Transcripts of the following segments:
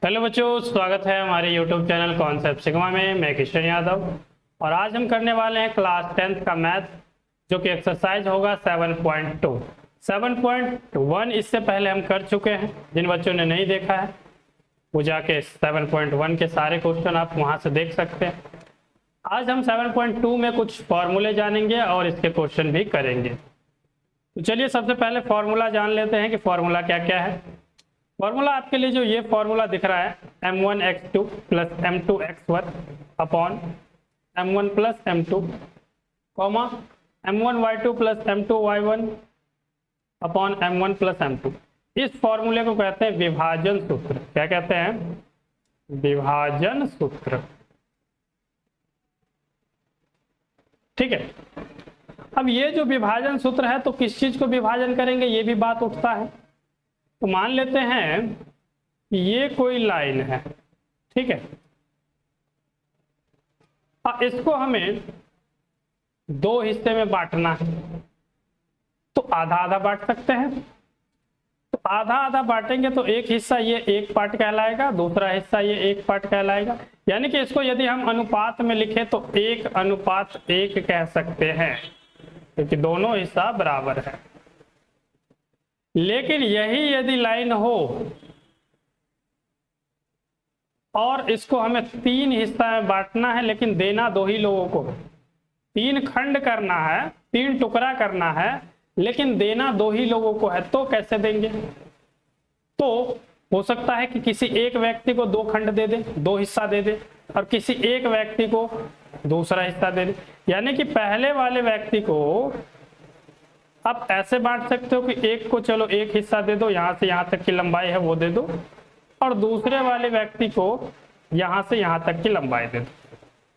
Hello बच्चों, स्वागत है हमारे YouTube चैनल कॉन्सेप्ट सिग्मा में। मैं किशन यादव और आज हम करने वाले हैं क्लास 10th का मैथ, जो कि एक्सरसाइज होगा 7.2। 7.1 इससे पहले हम कर चुके हैं। जिन बच्चों ने नहीं देखा है वो जाके 7.1 के सारे क्वेश्चन आप वहां से देख सकते हैं। आज हम 7.2 में कुछ फॉर्मूले जानेंगे और इसके क्वेश्चन भी करेंगे। तो चलिए सबसे पहले फॉर्मूला जान लेते हैं कि फॉर्मूला क्या क्या है। फॉर्मूला आपके लिए जो ये फॉर्मूला दिख रहा है m1x2 plus m2x1 upon m1 plus m2 comma m1y2 plus m2y1 upon m1 plus m2, इस फॉर्मूले को कहते हैं विभाजन सूत्र। क्या कहते हैं? विभाजन सूत्र। ठीक है। अब ये जो विभाजन सूत्र है तो किस चीज को विभाजन करेंगे, ये भी बात उठता है। तो मान लेते हैं कि ये कोई लाइन है, ठीक है, और इसको हमें दो हिस्से में बांटना है। तो आधा आधा बांट सकते हैं। तो आधा आधा बांटेंगे तो एक हिस्सा ये एक पार्ट कहलाएगा, दूसरा हिस्सा ये एक पार्ट कहलाएगा। यानी कि इसको यदि हम अनुपात में लिखें तो 1:1 कह सकते हैं, क्योंकि दोनों हिस्सा बराबर है। लेकिन यही यदि लाइन हो और इसको हमें 3 हिस्सा में बांटना है, लेकिन देना दो ही लोगों को, 3 खंड करना है, 3 टुकड़ा करना है, लेकिन देना दो ही लोगों को है, तो कैसे देंगे? तो हो सकता है कि किसी एक व्यक्ति को 2 खंड दे दे, 2 हिस्सा दे दे, और किसी एक व्यक्ति को दूसरा हिस्सा दे दे। यानी कि पहले वाले व्यक्ति को आप ऐसे बांट सकते हो कि एक को चलो एक हिस्सा दे दो, यहां से यहां तक की लंबाई है वो दे दो, और दूसरे वाले व्यक्ति को यहां से यहां तक की लंबाई दे दो।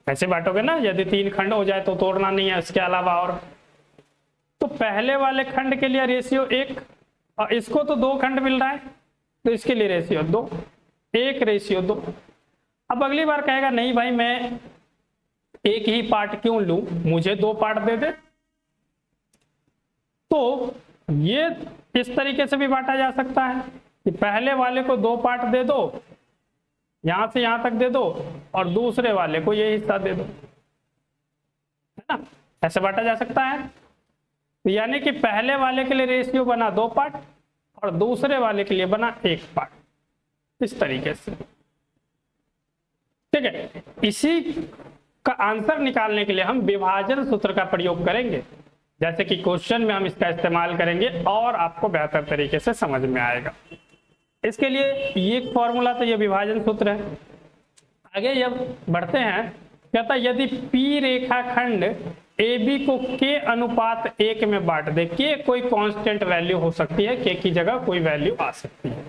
ऐसे बांटोगे ना, यदि 3 खंड हो जाए तो तोड़ना नहीं है इसके अलावा। और तो पहले वाले खंड के लिए रेशियो 1, और इसको तो 2 खंड मिल रहा है तो इसके लिए रेशियो 2, 1:2। अब अगली बार कहेगा नहीं भाई मैं एक ही पार्ट क्यों लूं, मुझे 2 पार्ट दे दे। तो ये इस तरीके से भी बांटा जा सकता है कि पहले वाले को 2 पार्ट दे दो, यहां से यहां तक दे दो, और दूसरे वाले को ये हिस्सा दे दो, है ना? ऐसे बांटा जा सकता है। तो यानी कि पहले वाले के लिए रेशियो बना 2 पार्ट और दूसरे वाले के लिए बना 1 पार्ट, इस तरीके से। ठीक है। इसी का आंसर निकालने के लिए हम विभाजन सूत्र का प्रयोग करेंगे, जैसे कि क्वेश्चन में हम इसका इस्तेमाल करेंगे और आपको बेहतर तरीके से समझ में आएगा। इसके लिए ये फॉर्मूला तो ये विभाजन सूत्र है। आगे जब बढ़ते हैं, कहता है यदि P रेखाखंड AB को K:1 में बांट दे, K कोई कांस्टेंट वैल्यू हो सकती है, K की जगह कोई वैल्यू आ सकती है,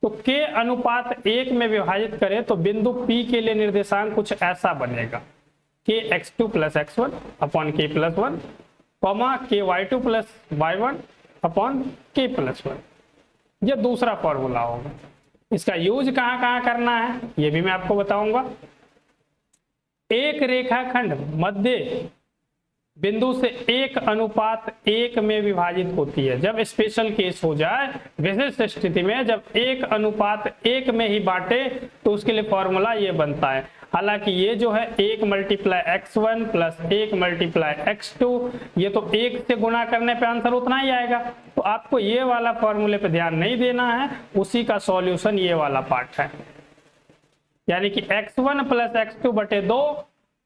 तो K:1 में विभाजित करे तो बिंदु P के लिए निर्देशांक कुछ ऐसा बनेगा, kx2 plus x1 upon k+1 comma ky2 plus y1 upon k+1। ये दूसरा फॉर्मूला होगा। इसका यूज कहां कहां करना है ये भी मैं आपको बताऊंगा। एक रेखाखंड मध्य बिंदु से 1:1 में विभाजित होती है। जब स्पेशल केस हो जाए, विशिष्ट स्थिति में जब 1:1 में ही बांटे तो उसके लिए फॉर्मूला ये बनता है। हालांकि ये जो है 1×x1 प्लस 1×x2, ये तो 1 से गुणा करने पे आंसर उतना ही आएगा। तो आपको ये वाला फॉर्मूले पे ध्यान नहीं देना है, उसी का सॉल्यूशन ये वाला पार्ट है। यानी कि x1 प्लस x2 बटे 2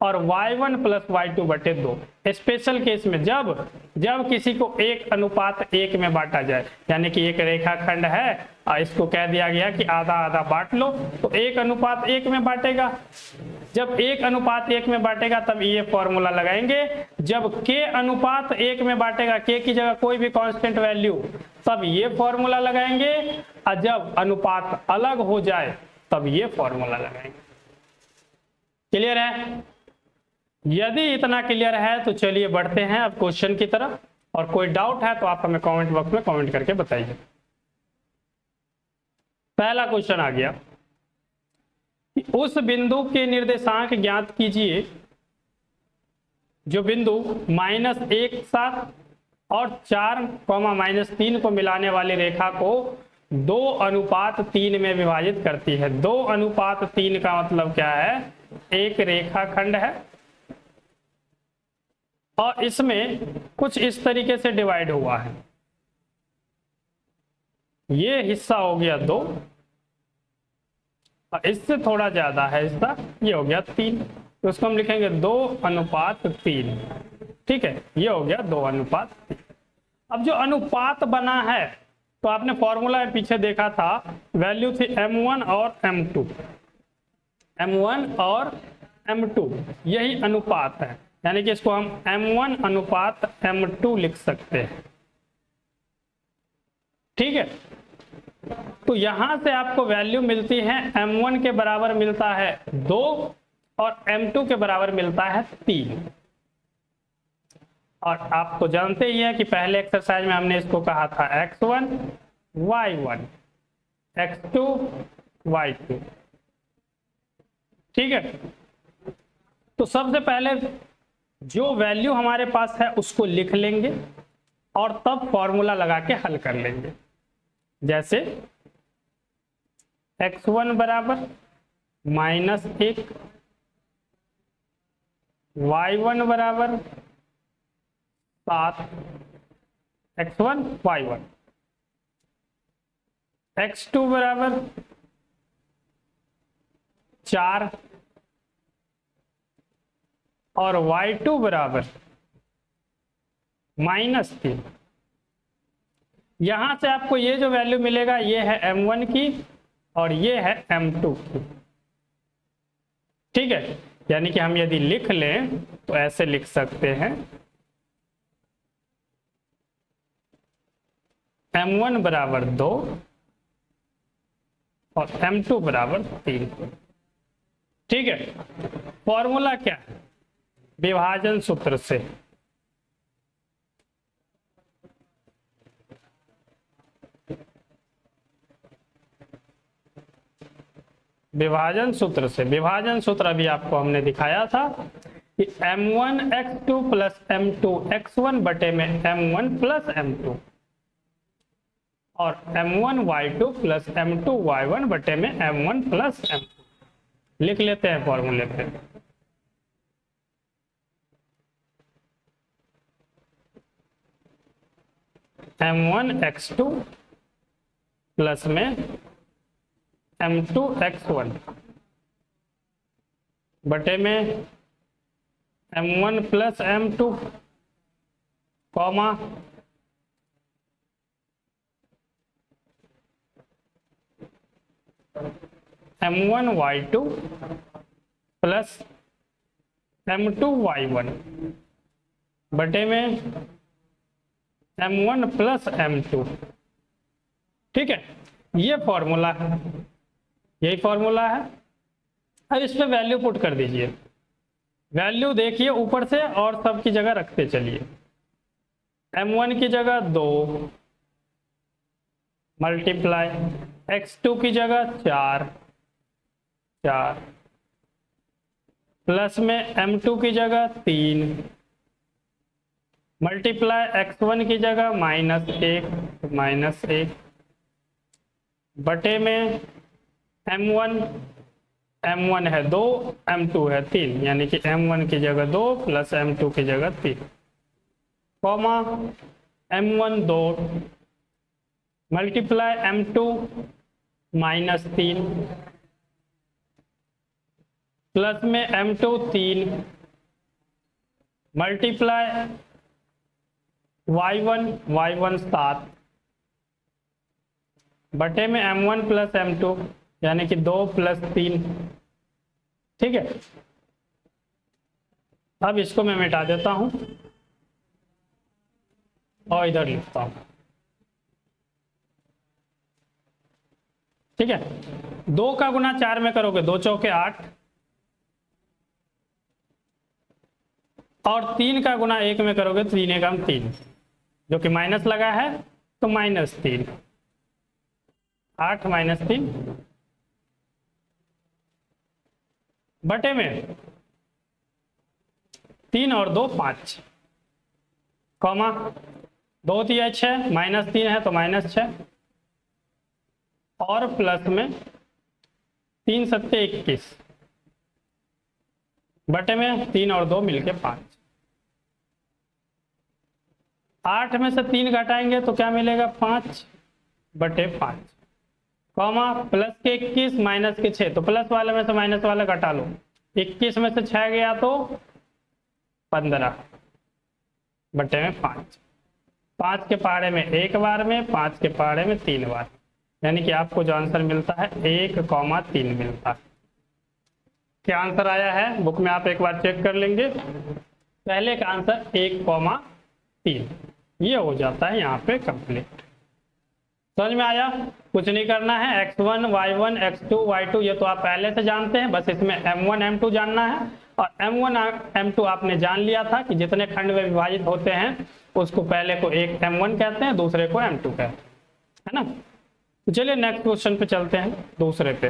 और y1 प्लस y2 बटे 2। स्पेशल केस में जब किसी को 1:1 में बांटा जाए, यानी कि एक रेखाखंड है और इसको कह दिया गया कि आधा आधा बांट लो, तो 1:1 में बांटेगा। जब 1:1 में बांटेगा तब ये फॉर्मूला लगाएंगे। जब k:1 में बांटेगा, k की जगह कोई भी कांस्टेंट वैल्यू, तब ये फॉर्मूला लगाएंगे। और जब अनुपात अलग हो जाए तब ये फॉर्मूला लगाएंगे। क्लियर है? यदि इतना क्लियर है तो चलिए बढ़ते हैं अब क्वेश्चन की तरफ, और कोई डाउट है तो आप हमें कमेंट बॉक्स में कमेंट करके बताइए। पहला क्वेश्चन आ गया कि उस बिंदु के निर्देशांक ज्ञात कीजिए जो बिंदु -1 7 और 4, -3 को मिलाने वाली रेखा को 2:3 में विभाजित करती है। 2:3 का मतलब क्या है, एक रेखाखंड है और इसमें कुछ इस तरीके से डिवाइड हुआ है। ये हिस्सा हो गया 2 और इससे थोड़ा ज्यादा है हिस्सा, ये हो गया 3, तो उसको हम लिखेंगे 2:3। ठीक है, ये हो गया 2:3। अब जो अनुपात बना है, तो आपने फॉर्मूला में पीछे देखा था, वैल्यू थी m1 और m2, m1 और m2, यही अनुपात है, यानी कि इसको हम m1:m2 लिख सकते हैं। ठीक है, तो यहां से आपको वैल्यू मिलती है, m1 के बराबर मिलता है 2 और m2 के बराबर मिलता है 3। और आप तो जानते ही हैं कि पहले एक्सरसाइज में हमने इसको कहा था x1 y1 x2 y2। ठीक है, तो सबसे पहले जो वैल्यू हमारे पास है उसको लिख लेंगे और तब फॉर्मूला लगा के हल कर लेंगे। जैसे x1 बराबर -1, y1 बराबर 7, x1 y1, x2 बराबर 4 और y2 बराबर -3। यहां से आपको ये जो वैल्यू मिलेगा ये है m1 की और ये है m2 की। ठीक है, यानी कि हम यदि लिख लें तो ऐसे लिख सकते हैं, m1 बराबर 2 और m2 बराबर 3। ठीक है, फॉर्मूला क्या है, विभाजन सूत्र से। विभाजन सूत्र से, विभाजन सूत्र अभी आपको हमने दिखाया था कि m1x2 प्लस m2x1 बटे में m1 प्लस m2 और m1y2 प्लस m2y1 बटे में m1 प्लस m2। लिख लेते हैं फॉर्मूले पे। m1x2 प्लस में m2x1 बटे में m1 plus m2 comma m1y2 plus m2y1 बटे में m1 प्लस m2। ठीक है, ये फॉर्मूला है, यही फॉर्मूला है। अब इस पे वैल्यू पुट कर दीजिए, वैल्यू देखिए ऊपर से और सब की जगह रखते चलिए। m1 की जगह 2 मल्टीप्लाई x2 की जगह 4 प्लस में m2 की जगह 3 मल्टीप्लाई x1 की जगह -1 बटे में m1 है 2 m2 है 3, यानी कि m1 की जगह 2 प्लस m2 की जगह 3 comma m1 2 multiply m2 -3 plus में m2 3 मल्टीप्लाई y1 7 बटे में m1 प्लस m2, यानी कि 2 प्लस 3। ठीक है, अब इसको मैं मिटा देता हूं और इधर लिखता हूं। ठीक है, 2 का गुना 4 में करोगे 2 चौके 8 और 3 का गुना 1 में करोगे 3 एकम 3, जो कि माइनस लगा है तो -3, 8 -3 बटे में 3 और 2 5 कॉमा 2 दिया 6 -3 है तो -6 और प्लस में 3 सत्ते 21 बटे में 3 और 2 मिलके 5। 8 में से 3 घटाएंगे तो क्या मिलेगा 5 बटे 5, कॉमा प्लस के 21 माइनस के 6, तो प्लस वाले में से माइनस वाला घटा लो। 21 में से 6 गया तो 15 बटे में 5। 5 के पहाड़े में 1 बार में, 5 के पहाड़े में 3 बार, यानी कि आपको जो आंसर मिलता है 1,3 मिलता है। क्या आंसर आया है बुक में आप एक बार चेक कर लेंगे। पहले का आंसर 1,3 ये हो जाता है यहाँ पे कंप्लीट। समझ में आया? कुछ नहीं करना है, x1 y1 x2 y2 ये तो आप पहले से जानते हैं, बस इसमें m1 m2 जानना है। और m1 m2 आपने जान लिया था कि जितने खंड में विभाजित होते हैं उसको पहले को एक m1 कहते हैं, दूसरे को m2 कहते हैं, है ना। चलिए नेक्स्ट क्वेश्चन पे चलते हैं, दूसरे पे।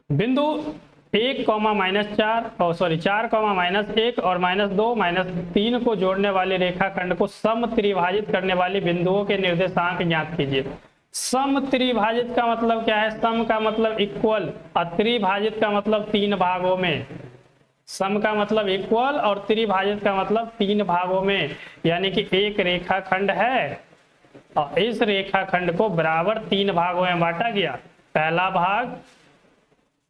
बिंदु 1, -4 4, -1 और -2 -3 को जोड़ने वाले रेखाखंड को सम त्रिभाजित करने वाले बिंदुओं के निर्देशांक ज्ञात कीजिए। सम त्रिभाजित का मतलब क्या है? सम का मतलब इक्वल और त्रिभाजित का मतलब 3 भागों में। सम का मतलब इक्वल और त्रिभाजित का मतलब 3 भागों में, यानी कि एक रेखाखंड है और इस रेखाखंड को बराबर 3 भागों में बांटा गया। पहला भाग,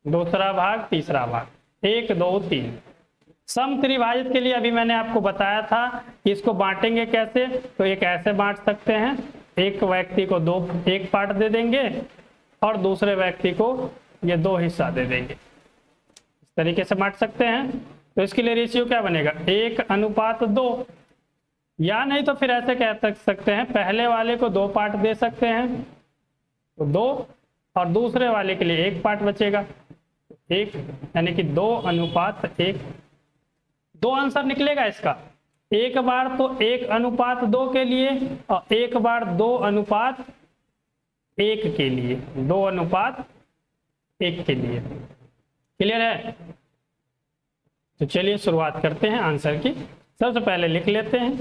दूसरा भाग, तीसरा भाग, 1 2 3। सम त्रिभाजित के लिए अभी मैंने आपको बताया था कि इसको बांटेंगे कैसे, तो एक ऐसे बांट सकते हैं, एक व्यक्ति को एक पार्ट दे देंगे और दूसरे व्यक्ति को ये 2 हिस्सा दे देंगे। इस तरीके से बांट सकते हैं। तो इसके लिए रेशियो क्या बनेगा? 1:2, या नहीं तो फिर ऐसे कह सकते हैं, पहले वाले को 2 पार्ट दे सकते हैं तो 2, और दूसरे वाले के लिए 1 पार्ट बचेगा 1, यानी कि 2:1। 2 आंसर निकलेगा इसका। एक बार तो 1:2 के लिए और एक बार 2:1 के लिए, 2:1 के लिए। क्लियर है? तो चलिए शुरुआत करते हैं आंसर की। सबसे पहले लिख लेते हैं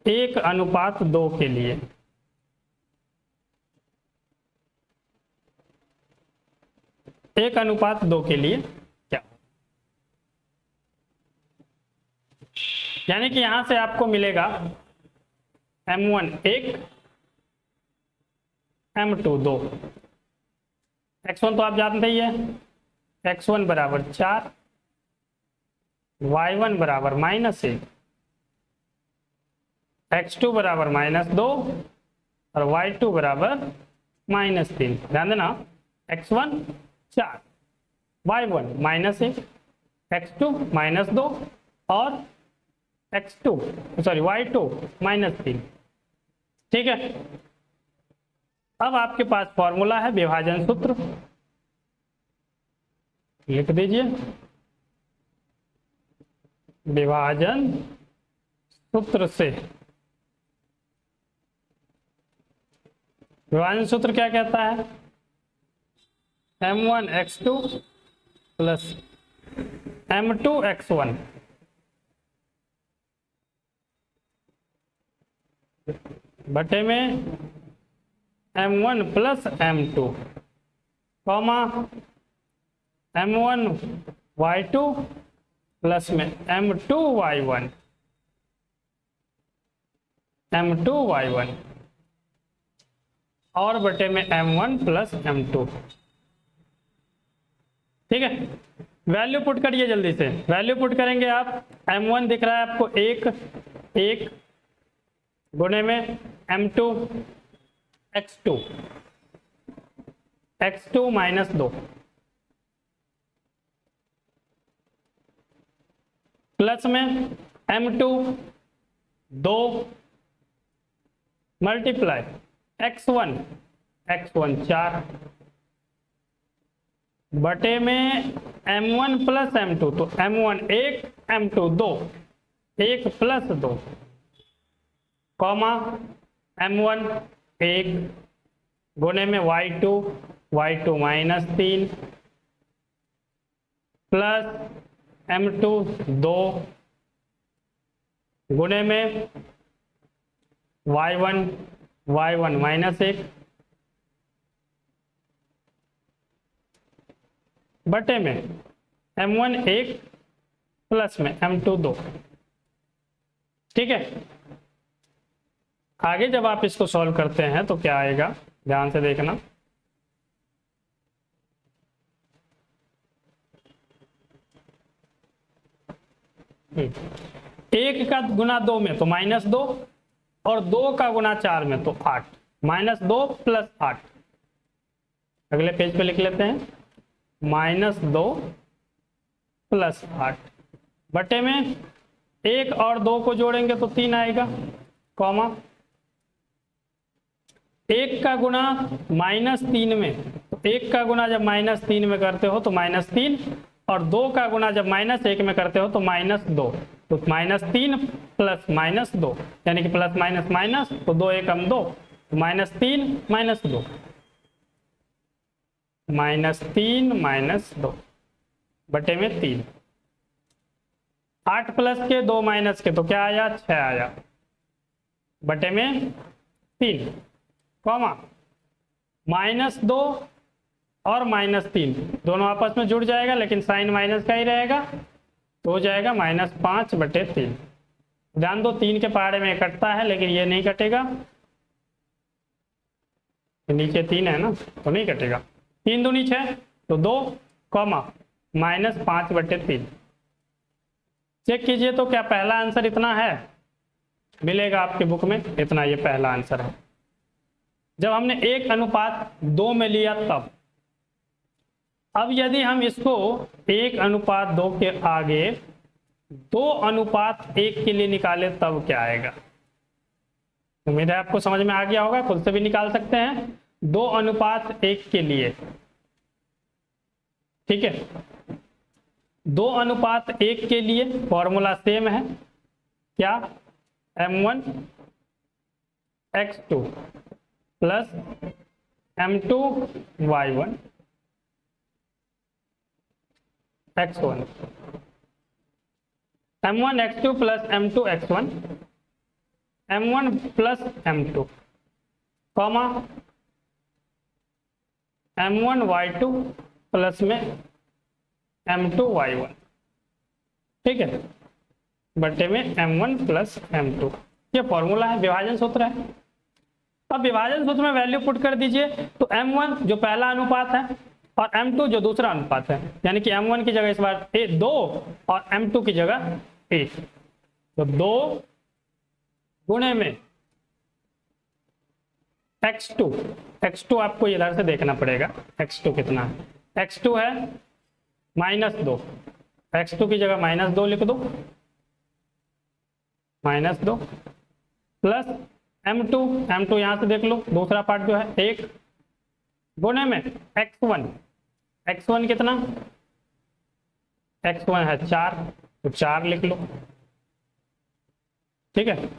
1:2 के लिए। एक 1:2 के लिए क्या, यानी कि यहां से आपको मिलेगा m1 1, m2 2। x1 तो आप जानते ही है, x1 बराबर 4, y1 बराबर -1, x2 बराबर -2 और y2 बराबर -3। ध्यान देना, x1 4, y1 -1, x2 -2 और y2 -3। ठीक है। अब आपके पास फॉर्मूला है विभाजन सूत्र, लिख दीजिए। विभाजन सूत्र से, विभाजन सूत्र क्या कहता है? m1 x2 plus m2 x1 बटे में m1 plus m2, comma m1 y2 plus में m2 y1 और बटे में m1 प्लस m2। ठीक है। वैल्यू पुट करिए जल्दी से। वैल्यू पुट करेंगे आप, m1 दिख रहा है आपको 1 गुणे में m2 x2 -2 प्लस में m2 2 मल्टीप्लाई x1 4 बटे में m1 प्लस m2, तो m1 1 m2 2, 1 plus 2, comma m1 1 गुणे में y2 -3 प्लस m2 2 गुणे में y1 माइनस 1 बटे में m1 1 प्लस में m2 2। ठीक है, आगे जब आप इसको सॉल्व करते हैं तो क्या आएगा, ध्यान से देखना। एक का गुना 2 में तो -2 और 2 का गुना 4 में तो 8, -2 प्लस 8। अगले पेज पे लिख लेते हैं, -2 प्लस 8 बटे में 1 और 2 को जोड़ेंगे तो 3 आएगा, कॉमा 1 का गुना -3 में, तो 1 का गुना जब -3 में करते हो तो -3 और 2 का गुना जब -1 में करते हो तो -2, तो -3 प्लस -2 यानी कि प्लस माइनस माइनस, तो 2 एकम 2, तो -3 -2 -3 -2 बटे में 3। 8 प्लस के 2 माइनस के तो क्या आया, 6 आया बटे में 3, कॉमा -2 और -3 दोनों आपस में जुड़ जाएगा लेकिन साइन माइनस का ही रहेगा, तो हो जाएगा -5 बटे 3। ध्यान दो 3 के पहाड़े में कटता है लेकिन ये नहीं कटेगा, नीचे 3 है ना तो नहीं कटेगा। 3 दूनी 6 तो 2, कॉमा -5 बटे 3। चेक कीजिए तो क्या पहला आंसर इतना है, मिलेगा आपके बुक में इतना, ये पहला आंसर है। जब हमने 1:2 में लिया तब। अब यदि हम इसको 1:2 के आगे 2:1 के लिए निकाले तब क्या आएगा। उम्मीद है आपको समझ में आ गया होगा, खुद से भी निकाल सकते हैं 2:1 के लिए। ठीक है, 2:1 के लिए फॉर्मूला सेम है, क्या, m1 x2 plus m2 y1 x1, m1 x2 plus m2 x1, m1 plus m2, comma m1 y2 plus में m2 y1। ठीक है, बटे में m1 प्लस m2। ये फॉर्मूला है, विभाजन सूत्र है। अब विभाजन सूत्र में वैल्यू पुट कर दीजिए, तो m1 जो पहला अनुपात है और m2 जो दूसरा अनुपात है, यानी कि m1 की जगह इस बार 2 और m2 की जगह 1, तो 2 गुणे में x2 आपको इधर से देखना पड़ेगा, x2 कितना है, x2 है -2, x2 की जगह -2 लिख दो, -2 प्लस m2 यहां से देख लो, दूसरा पार्ट जो है 1 गुणे में x1 कितना, x1 है 4, तो 4 लिख लो। ठीक है,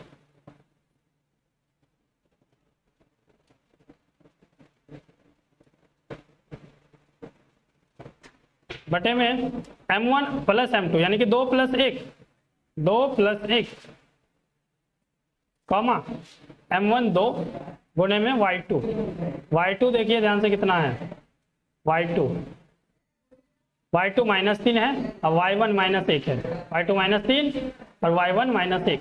बटे में m1 प्लस m2 यानी कि 2 प्लस 1 कॉमा m1 2 गुणे में y2 देखिए ध्यान से कितना है, y2 -3 है और y1 -1 है, y2 -3 और y1 -1,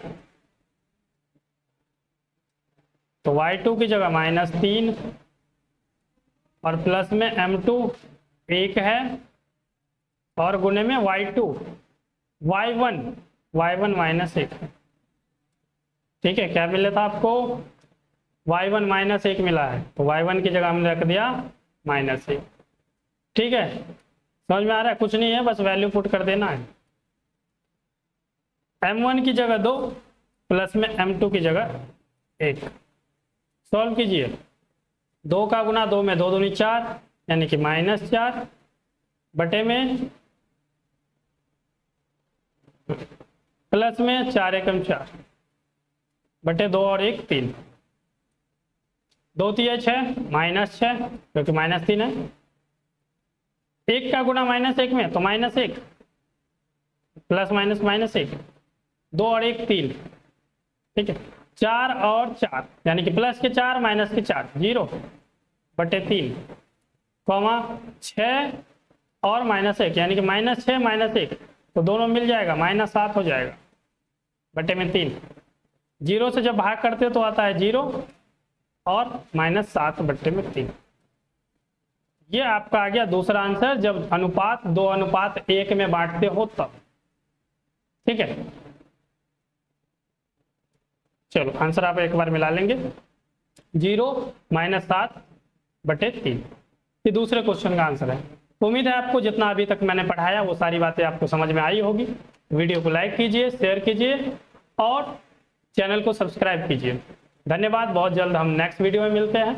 तो y2 की जगह -3 और प्लस में m2 1 है और गुणे में y1 -1। ठीक है, क्या मिला था आपको, y1 -1 मिला है, तो y1 की जगह हमने रख दिया -1। ठीक है, समझ में आ रहा है, कुछ नहीं है, बस वैल्यू पुट कर देना है। m1 की जगह 2 प्लस में m2 की जगह 1, सॉल्व कीजिए। 2 का गुना 2 में 2 दूनी 4 यानी कि -4 बटे में प्लस में 4 एकम 4 बटे 2 और 1 3, 2 3 6 -6 क्योंकि -3 है, 1 का गुना -1 में तो -1 प्लस -1, 2 और 1 3। ठीक है, 4 और 4 यानी कि प्लस के 4 माइनस के 4 0/3 कॉमा 6 और -1 यानी कि -6 -1 तो दोनों मिल जाएगा -7 हो जाएगा बटे में 3। 0 से जब भाग करते हो तो आता है 0 और -7 बटे में 3। ये आपका आ गया दूसरा आंसर जब अनुपात 2:1 में बांटते हो तब। ठीक है, चलो आंसर आप एक बार मिला लेंगे 0 -7 बटे 3। ये दूसरे क्वेश्चन का आंसर है। उम्मीद है आपको जितना अभी तक मैंने पढ़ाया वो सारी बातें आपको समझ में आई होगी। वीडियो को लाइक कीजिए, शेयर कीजिए और चैनल को सब्सक्राइब कीजिए। धन्यवाद, बहुत जल्द हम नेक्स्ट वीडियो में मिलते हैं।